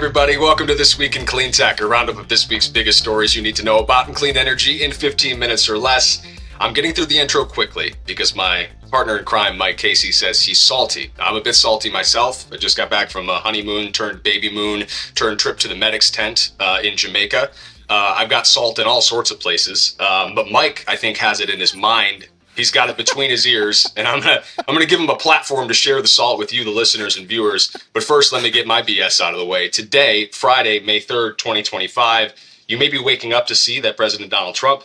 everybody. Welcome to This Week in Cleantech, a roundup of this week's biggest stories you need to know about in clean energy in 15 minutes or less. I'm getting through the intro quickly because my partner in crime, Mike Casey, says he's salty. I'm a bit salty myself. I just got back from a honeymoon turned baby moon turned trip to the medic's tent in Jamaica. I've got salt in all sorts of places, but Mike, I think, has it in his mind. He's got it between his ears, and I'm gonna give him a platform to share the salt with you, the listeners and viewers. But first, let me get my BS out of the way. Today, Friday, May 3rd, 2025, you may be waking up to see that President Donald Trump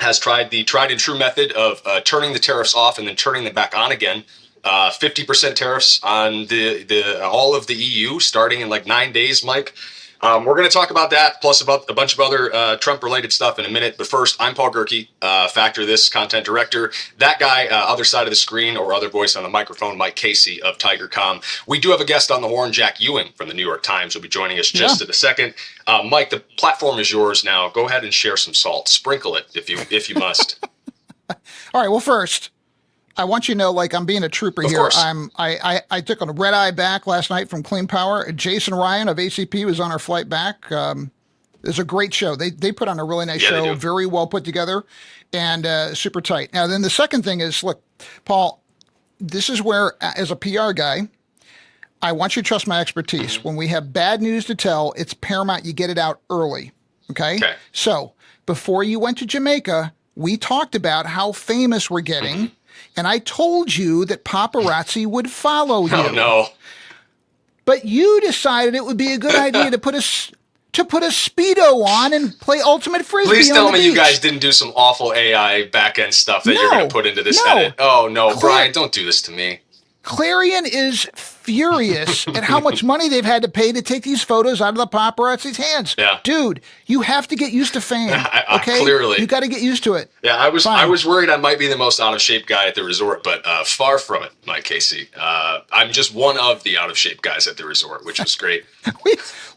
has tried the tried and true method of turning the tariffs off and then turning them back on again. 50% tariffs on the all of the EU starting in like 9 days, Mike. We're going to talk about that, plus about a bunch of other Trump-related stuff in a minute. But first, I'm Paul Gerke, Factor This content director. That guy, other side of the screen or other voice on the microphone, Mike Casey of Tigercomm. We do have a guest on the horn, Jack Ewing from the New York Times, will be joining us just in a second. Mike, the platform is yours now. Go ahead and share some salt. Sprinkle it if you must. All right. Well, first, I want you to know, like, I'm being a trooper here. Course. I took a red eye back last night from Clean Power. Jason Ryan of ACP was on our flight back. It was a great show. They put on a really nice show, very well put together, and super tight. Now, then the second thing is, look, Paul, this is where, as a PR guy, I want you to trust my expertise. When we have bad news to tell, it's paramount you get it out early. Okay. So before you went to Jamaica, we talked about how famous we're getting. And I told you that paparazzi would follow you. Oh, no. But you decided it would be a good idea to put a Speedo on and play Ultimate Frisbee. Please tell me beach. you guys didn't do some awful AI back-end stuff that you're going to put into this edit. Oh, no, Brian, don't do this to me. Clarion is furious at how much money they've had to pay to take these photos out of the paparazzi's hands. Yeah. Dude, you have to get used to fame. Okay? Clearly. You got to get used to it. Yeah, I was worried I might be the most out-of-shape guy at the resort, but far from it, Mike Casey. I'm just one of the out-of-shape guys at the resort, which was great.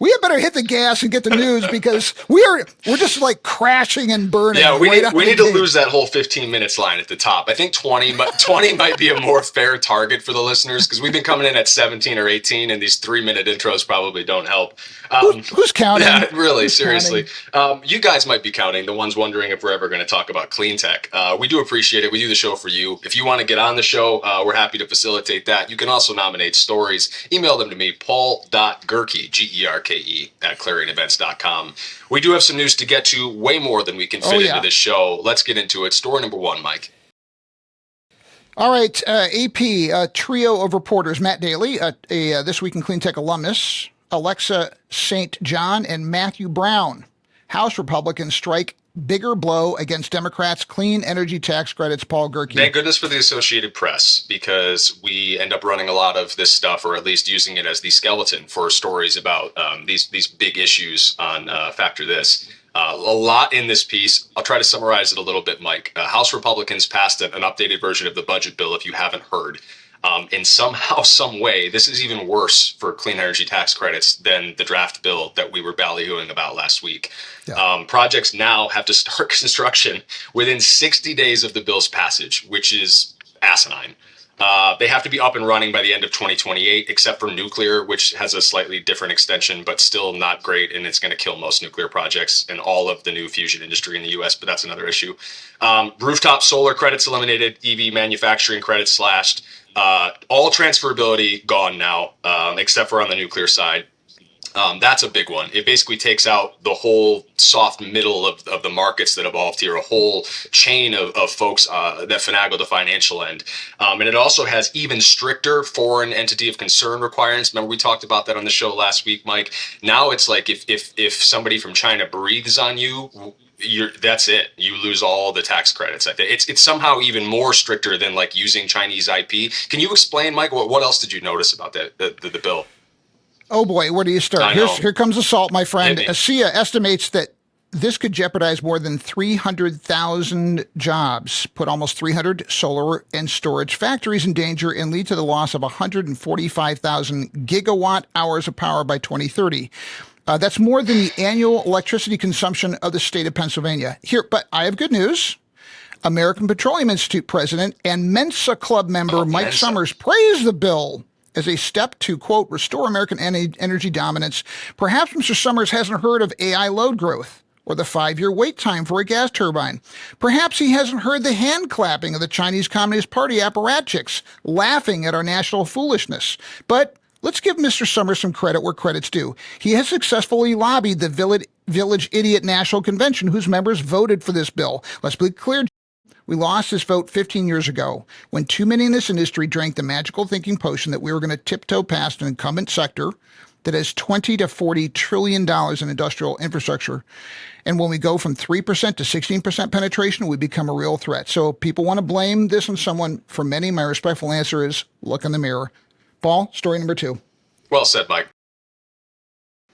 We had better hit the gas and get the news because we're just like crashing and burning. Yeah, we need to lose that whole 15 minutes line at the top. I think 20 might be a more fair target for the listeners because we've been coming in at 17 or 18, and these 3-minute intros probably don't help. Who's counting? Yeah, really, seriously. You guys might be counting, the ones wondering if we're ever going to talk about Cleantech. We do appreciate it. We do the show for you. If you want to get on the show, we're happy to facilitate that. You can also nominate stories. Email them to me, paul.gerke, Gerke, at clarionevents.com. We do have some news to get to, way more than we can fit into this show. Let's get into it. Story number one, Mike. All right, AP, a trio of reporters, Matt Daly, a This Week in Cleantech alumnus, Alexa St. John, and Matthew Brown. House Republicans strike bigger blow against Democrats' clean energy tax credits, Paul Gerke. Thank goodness for the Associated Press, because we end up running a lot of this stuff, or at least using it as the skeleton for stories about these big issues on Factor This. A lot in this piece. I'll try to summarize it a little bit, Mike. House Republicans passed an updated version of the budget bill, if you haven't heard. And somehow, some way, this is even worse for clean energy tax credits than the draft bill that we were ballyhooing about last week. Yeah. Projects now have to start construction within 60 days of the bill's passage, which is asinine. They have to be up and running by the end of 2028, except for nuclear, which has a slightly different extension, but still not great, and it's going to kill most nuclear projects and all of the new fusion industry in the U.S., but that's another issue. Rooftop solar credits eliminated, EV manufacturing credits slashed, all transferability gone now, except for on the nuclear side. That's a big one. It basically takes out the whole soft middle of the markets that evolved here, a whole chain of folks that finagle the financial end. And it also has even stricter foreign entity of concern requirements. Remember, we talked about that on the show last week, Mike. Now it's like if somebody from China breathes on you, that's it. You lose all the tax credits. I think it's somehow even more stricter than like using Chinese IP. Can you explain, Mike, what else did you notice about the bill? Oh boy, where do you start? Here comes the salt, my friend. ASEA estimates that this could jeopardize more than 300,000 jobs, put almost 300 solar and storage factories in danger, and lead to the loss of 145,000 gigawatt hours of power by 2030. That's more than the annual electricity consumption of the state of Pennsylvania. But I have good news. American Petroleum Institute president and Mensa Club member Mike Summers praised the bill as a step to, quote, restore American energy dominance. Perhaps Mr. Summers hasn't heard of AI load growth or the 5-year wait time for a gas turbine. Perhaps he hasn't heard the hand clapping of the Chinese Communist Party apparatchiks laughing at our national foolishness. But let's give Mr. Summers some credit where credit's due. He has successfully lobbied the Village Idiot National Convention, whose members voted for this bill. Let's be clear. We lost this vote 15 years ago when too many in this industry drank the magical thinking potion that we were going to tiptoe past an incumbent sector that has $20 to $40 trillion in industrial infrastructure. And when we go from 3% to 16% penetration, we become a real threat. So people want to blame this on someone. For many, my respectful answer is look in the mirror. Paul, story number 2. Well said, Mike.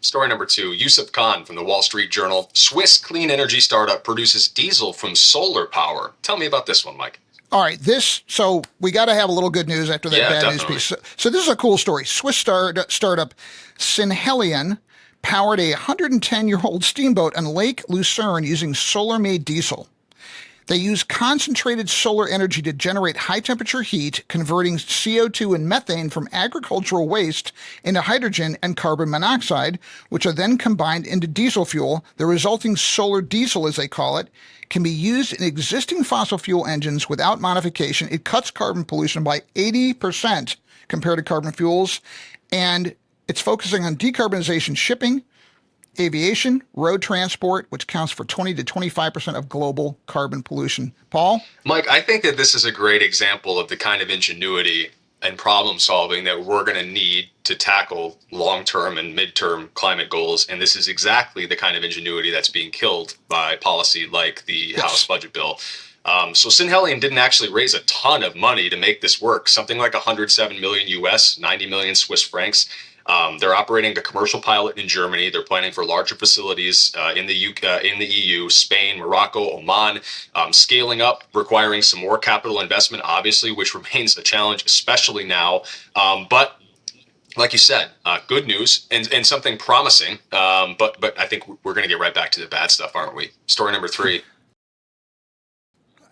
Story number 2, Yusuf Khan from the Wall Street Journal. Swiss clean energy startup produces diesel from solar power. Tell me about this one, Mike. All right, so we got to have a little good news after that bad news piece. So this is a cool story. Swiss startup Synhelion powered a 110-year-old steamboat on Lake Lucerne using solar-made diesel. They use concentrated solar energy to generate high-temperature heat, converting CO2 and methane from agricultural waste into hydrogen and carbon monoxide, which are then combined into diesel fuel. The resulting solar diesel, as they call it, can be used in existing fossil fuel engines without modification. It cuts carbon pollution by 80% compared to carbon fuels, and it's focusing on decarbonization shipping, aviation, road transport, which counts for 20 to 25% of global carbon pollution. Paul? Mike, I think that this is a great example of the kind of ingenuity and problem solving that we're going to need to tackle long-term and mid-term climate goals. And this is exactly the kind of ingenuity that's being killed by policy like the House budget bill. So Synhelion didn't actually raise a ton of money to make this work, something like 107 million US, 90 million Swiss francs. They're operating a commercial pilot in Germany. They're planning for larger facilities in the UK, in the EU, Spain, Morocco, Oman, scaling up, requiring some more capital investment, obviously, which remains a challenge, especially now. But like you said, good news and something promising. But I think we're going to get right back to the bad stuff, aren't we? Story number 3.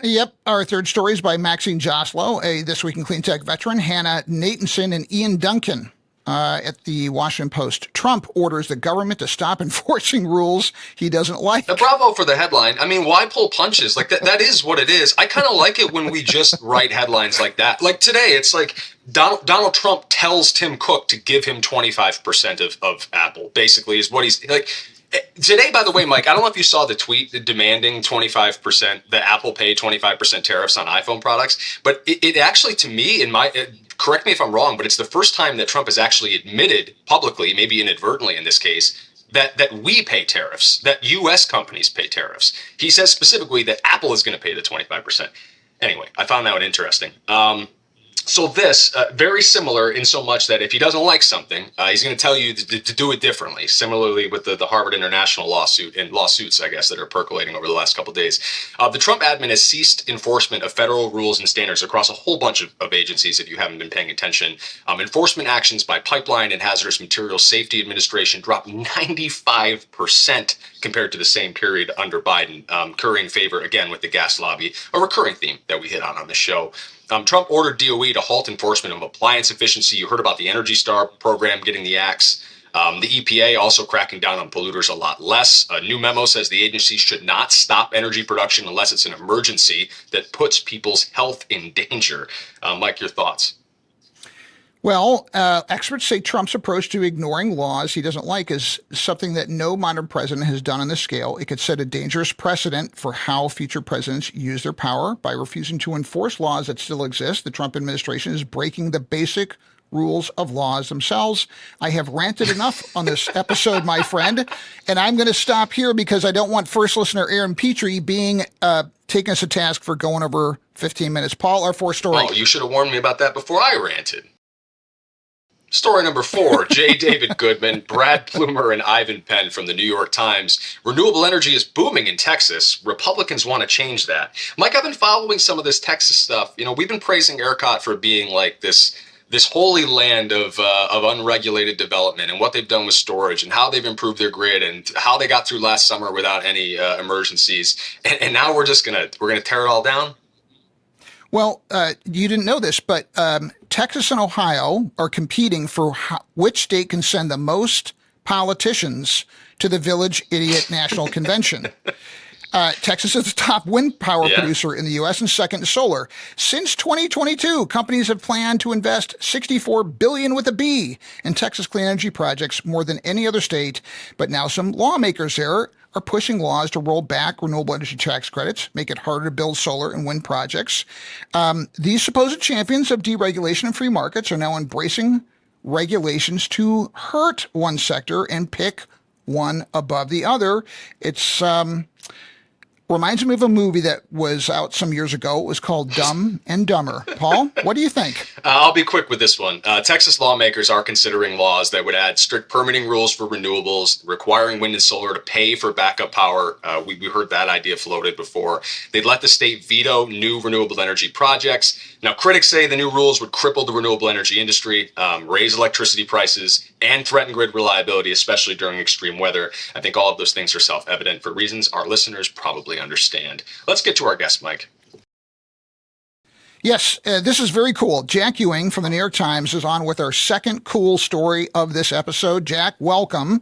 Yep. Our third story is by Maxine Joslow, a This Week in Cleantech veteran, Hannah Nathanson, and Ian Duncan. At the Washington Post. Trump orders the government to stop enforcing rules he doesn't like. Bravo for the headline. I mean, why pull punches? Like that is what it is. I kind of like it when we just write headlines like that. Like today, it's like Donald Trump tells Tim Cook to give him 25% of Apple, basically, is what he's like. Today, by the way, Mike, I don't know if you saw the tweet demanding 25%, the Apple pay 25% tariffs on iPhone products, but it actually, to me, correct me if I'm wrong, but it's the first time that Trump has actually admitted publicly, maybe inadvertently in this case, that we pay tariffs, that U.S. companies pay tariffs. He says specifically that Apple is going to pay the 25%. Anyway, I found that one interesting. So this, very similar in so much that if he doesn't like something, he's going to tell you to do it differently. Similarly with the Harvard International lawsuit and lawsuits, I guess, that are percolating over the last couple of days. The Trump admin has ceased enforcement of federal rules and standards across a whole bunch of agencies, if you haven't been paying attention. Enforcement actions by Pipeline and Hazardous Materials Safety Administration dropped 95% compared to the same period under Biden, currying favor, again, with the gas lobby, a recurring theme that we hit on this show. Trump ordered DOE to halt enforcement of appliance efficiency. You heard about the Energy Star program getting the axe. The EPA also cracking down on polluters a lot less. A new memo says the agency should not stop energy production unless it's an emergency that puts people's health in danger. Mike, your thoughts? Well, experts say Trump's approach to ignoring laws he doesn't like is something that no modern president has done on this scale. It could set a dangerous precedent for how future presidents use their power. By refusing to enforce laws that still exist, the Trump administration is breaking the basic rules of laws themselves. I have ranted enough on this episode, my friend, and I'm going to stop here because I don't want first listener Aaron Petrie being taking us to task for going over 15 minutes. Paul, our fourth story. Oh, you should have warned me about that before I ranted. Story number 4, J. David Goodman, Brad Plumer, and Ivan Penn from the New York Times. Renewable energy is booming in Texas. Republicans want to change that. Mike, I've been following some of this Texas stuff. You know, we've been praising ERCOT for being like this holy land of unregulated development and what they've done with storage and how they've improved their grid and how they got through last summer without any emergencies. And now we're gonna tear it all down. Well, you didn't know this, but Texas and Ohio are competing for which state can send the most politicians to the Village Idiot National Convention. Texas is the top wind power producer in the U.S. and second to solar. Since 2022, companies have planned to invest $64 billion with a B in Texas clean energy projects, more than any other state. But now some lawmakers there are pushing laws to roll back renewable energy tax credits, make it harder to build solar and wind projects. These supposed champions of deregulation and free markets are now embracing regulations to hurt one sector and pick one above the other. It's reminds me of a movie that was out some years ago. It was called Dumb and Dumber. Paul, what do you think? I'll be quick with this one. Texas lawmakers are considering laws that would add strict permitting rules for renewables, requiring wind and solar to pay for backup power. We heard that idea floated before. They'd let the state veto new renewable energy projects. Now, critics say the new rules would cripple the renewable energy industry, raise electricity prices, and threaten grid reliability, especially during extreme weather. I think all of those things are self-evident for reasons our listeners probably understand. Let's get to our guest, Mike. Yes, this is very cool. Jack Ewing from the New York Times is on with our second cool story of this episode. Jack, welcome.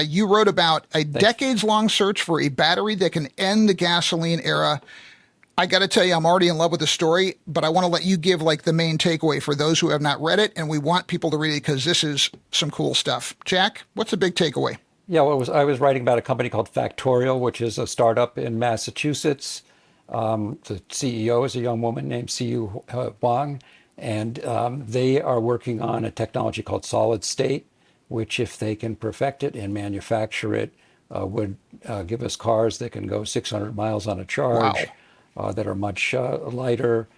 You wrote about a decades-long search for a battery that can end the gasoline era. I got to tell you, I'm already in love with the story, but I want to let you give like the main takeaway for those who have not read it, and we want people to read it because this is some cool stuff. Jack, what's the big takeaway? Yeah, well, I was writing about a company called Factorial, which is a startup in Massachusetts. The CEO is a young woman named Siyu Huang, and they are working on a technology called solid state, which, if they can perfect it and manufacture it, would give us cars that can go 600 miles on a charge, that are much lighter,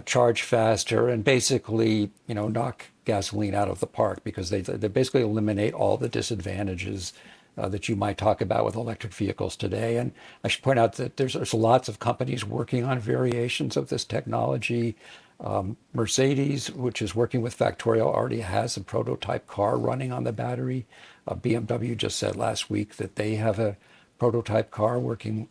charge faster, and basically, knock gasoline out of the park, because they basically eliminate all the disadvantages that you might talk about with electric vehicles today. And I should point out that there's lots of companies working on variations of this technology. Mercedes, which is working with Factorial, already has a prototype car running on the battery. BMW just said last week that they have a prototype car working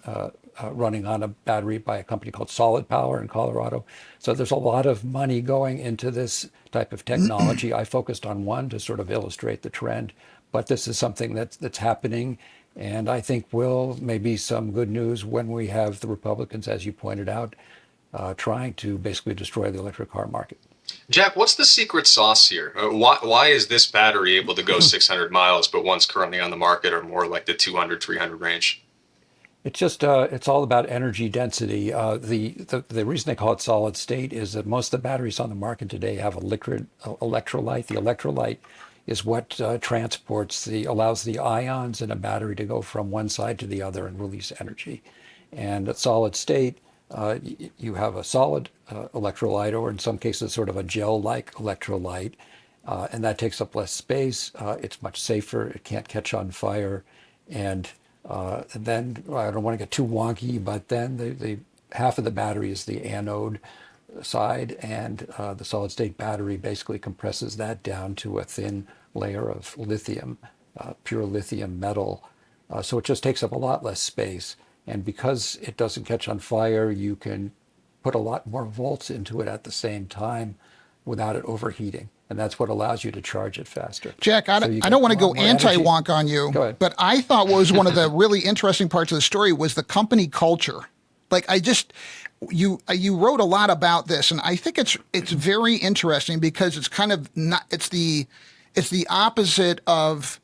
running on a battery by a company called Solid Power in Colorado. So there's a lot of money going into this type of technology. I focused on one to sort of illustrate the trend, but this is something that's happening, and I think will maybe some good news when we have the Republicans, as you pointed out, trying to basically destroy the electric car market. Jack, what's the secret sauce here? Why is this battery able to go 600 miles, but ones currently on the market are more like the 200, 300 range? It's just it's all about energy density. The reason they call it solid state is that most of the batteries on the market today have a liquid electrolyte. The electrolyte is what allows the ions in a battery to go from one side to the other and release energy. And at solid state, you have a solid electrolyte, or in some cases, sort of a gel-like electrolyte, and that takes up less space. It's much safer. It can't catch on fire, and then I don't want to get too wonky, but then the half of the battery is the anode side, and the solid state battery basically compresses that down to a thin layer of lithium, pure lithium metal. So it just takes up a lot less space. And because it doesn't catch on fire, you can put a lot more volts into it at the same time without it overheating. And that's what allows you to charge it faster. Jack, I don't want to go anti-wonk on you, but I thought what was one of the really interesting parts of the story was the company culture. Like you wrote a lot about this, and I think it's very interesting because it's kind of not, it's the opposite of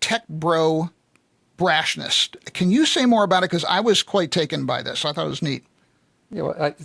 tech bro brashness. Can you say more about it? Because I was quite taken by this. I thought it was neat.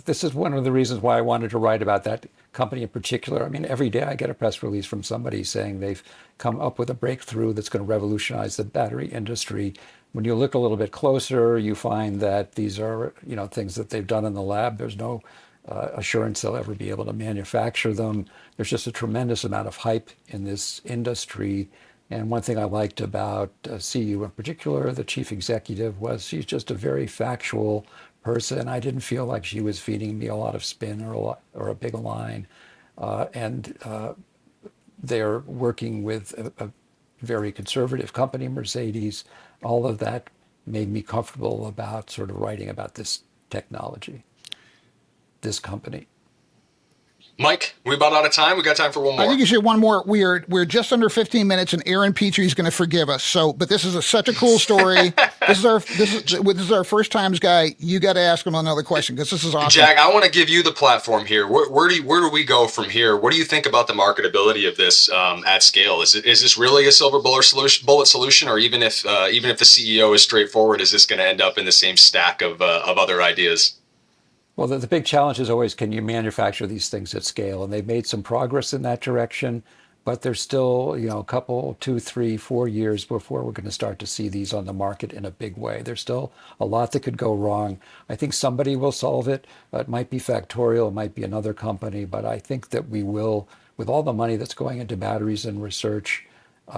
This is one of the reasons why I wanted to write about that company in particular. I mean, every day I get a press release from somebody saying they've come up with a breakthrough that's going to revolutionize the battery industry. When you look a little bit closer, you find that these are, things that they've done in the lab. There's no assurance they'll ever be able to manufacture them. There's just a tremendous amount of hype in this industry. And one thing I liked about CU in particular, the chief executive, was she's just a very factual person. I didn't feel like she was feeding me a lot of spin or a big line. And they're working with a very conservative company, Mercedes. All of that made me comfortable about sort of writing about this technology. this company. Mike, we about out of time. We got time for one more. I think you should one more. We're just under 15 minutes, and Aaron Petrie's going to forgive us. So, but this is such a cool story. This is our first times guy. You got to ask him another question because this is awesome. Jack, I want to give you the platform here. Where do we go from here? What do you think about the marketability of this at scale? Is this really a silver bullet solution, or even if the CEO is straightforward, is this going to end up in the same stack of other ideas? Well, the big challenge is always, can you manufacture these things at scale? And they've made some progress in that direction, but there's still, a couple, 2, 3, 4 years before we're going to start to see these on the market in a big way. There's still a lot that could go wrong. I think somebody will solve it. It might be Factorial, it might be another company, but I think that we will, with all the money that's going into batteries and research,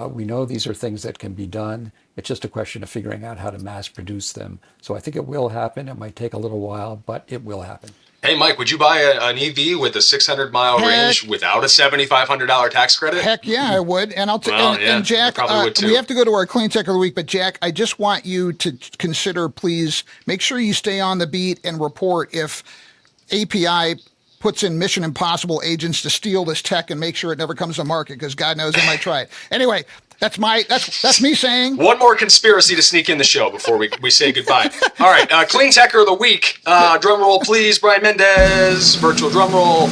we know these are things that can be done. It's just a question of figuring out how to mass produce them. So I think it will happen. It might take a little while, but it will happen. Hey, Mike, would you buy an EV with a 600-mile range without a $7,500 tax credit? Heck yeah, I would. And and Jack, we have to go to our Cleantech of the week, but Jack, I just want you to consider, please, make sure you stay on the beat and report if API puts in Mission Impossible agents to steal this tech and make sure it never comes to market, because God knows they might try it. Anyway, that's me saying. One more conspiracy to sneak in the show before we say goodbye. All right, Cleantecher of the week. Drum roll, please. Brian Mendez, virtual drum roll.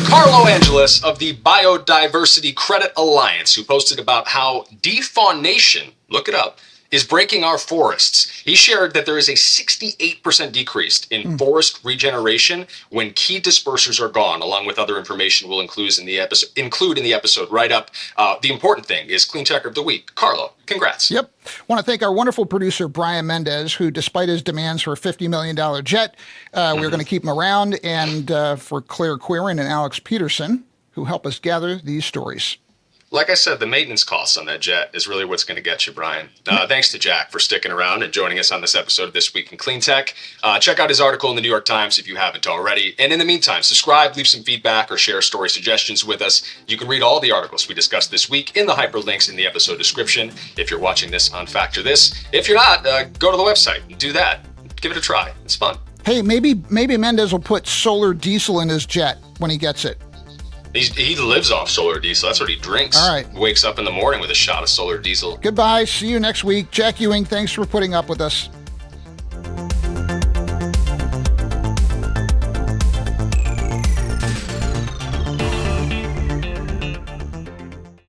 Carlo Angeles of the Biodiversity Credit Alliance, who posted about how defaunation, look it up, is breaking our forests. He shared that there is a 68% decrease in forest regeneration when key dispersers are gone, along with other information we'll include in the episode write-up. The important thing is Cleantecher of the week. Carlo, congrats. Yep. Want to thank our wonderful producer, Brian Mendez, who, despite his demands for a $50 million jet, we're going to keep him around, and for Claire Quirin and Alex Peterson, who help us gather these stories. Like I said, the maintenance costs on that jet is really what's going to get you, Brian. Thanks to Jack for sticking around and joining us on this episode of This Week in Cleantech. Check out his article in the New York Times if you haven't already. And in the meantime, subscribe, leave some feedback, or share story suggestions with us. You can read all the articles we discussed this week in the hyperlinks in the episode description if you're watching this on Factor This. If you're not, go to the website and do that. Give it a try. It's fun. Hey, maybe Mendez will put solar diesel in his jet when he gets it. He lives off solar diesel. That's what he drinks. All right. Wakes up in the morning with a shot of solar diesel. Goodbye. See you next week. Jack Ewing, thanks for putting up with us.